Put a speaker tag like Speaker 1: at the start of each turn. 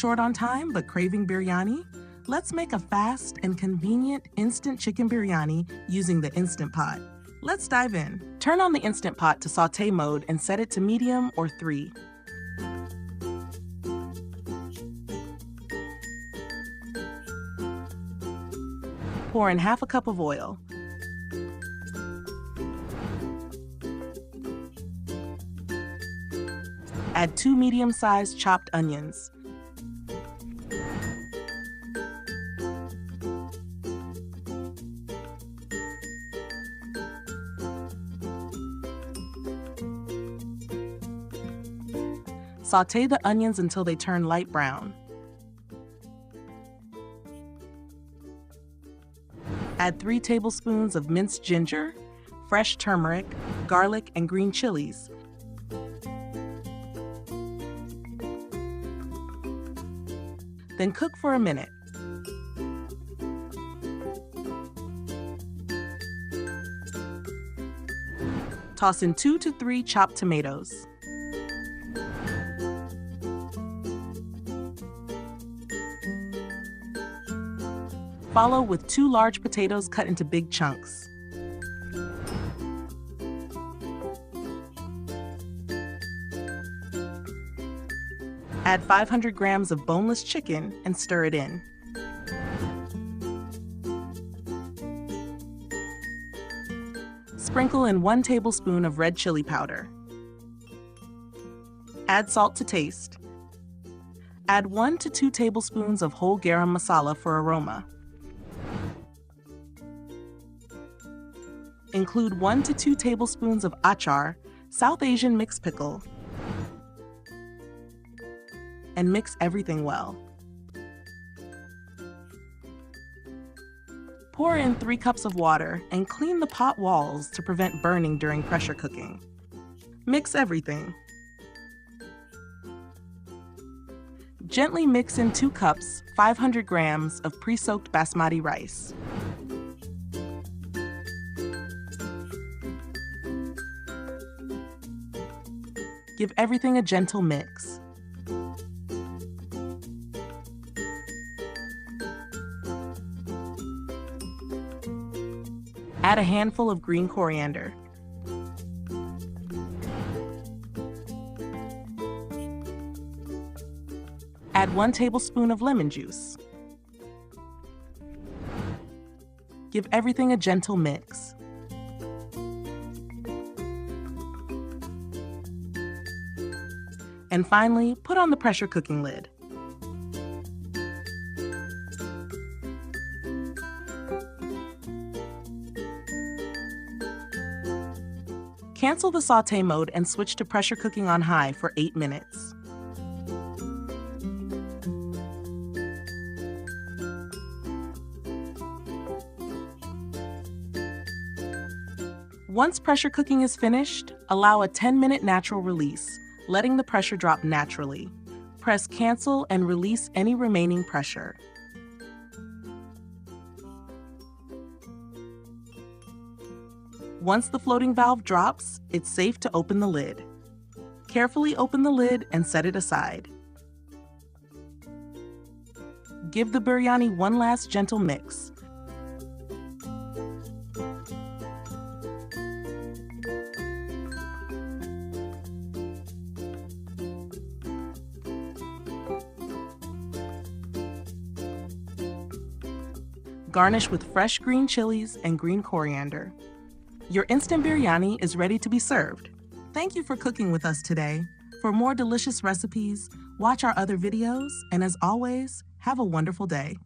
Speaker 1: short on time but craving biryani? Let's make a fast and convenient instant chicken biryani using the Instant Pot. Let's dive in. Turn on the Instant Pot to sauté mode and set it to medium or 3. Pour in half a cup of oil. Add 2 medium-sized chopped onions. Sauté the onions until they turn light brown. Add 3 tablespoons of minced ginger, fresh turmeric, garlic, and green chilies. Then cook for a minute. Toss in 2 to 3 chopped tomatoes. Follow with 2 large potatoes cut into big chunks. Add 500 grams of boneless chicken and stir it in. Sprinkle in 1 tablespoon of red chili powder. Add salt to taste. Add 1 to 2 tablespoons of whole garam masala for aroma. Include 1 to 2 tablespoons of achar, South Asian mixed pickle, and mix everything well. Pour in 3 cups of water and clean the pot walls to prevent burning during pressure cooking. Mix everything. Gently mix in 2 cups, 500 grams of pre-soaked basmati rice. Give everything a gentle mix. Add a handful of green coriander. Add 1 tablespoon of lemon juice. Give everything a gentle mix. And finally, put on the pressure cooking lid. Cancel the sauté mode and switch to pressure cooking on high for 8 minutes. Once pressure cooking is finished, allow a 10-minute natural release, letting the pressure drop naturally. Press cancel and release any remaining pressure. Once the floating valve drops, it's safe to open the lid. Carefully open the lid and set it aside. Give the biryani one last gentle mix. Garnish with fresh green chilies and green coriander. Your instant biryani is ready to be served. Thank you for cooking with us today. For more delicious recipes, watch our other videos, and as always, have a wonderful day.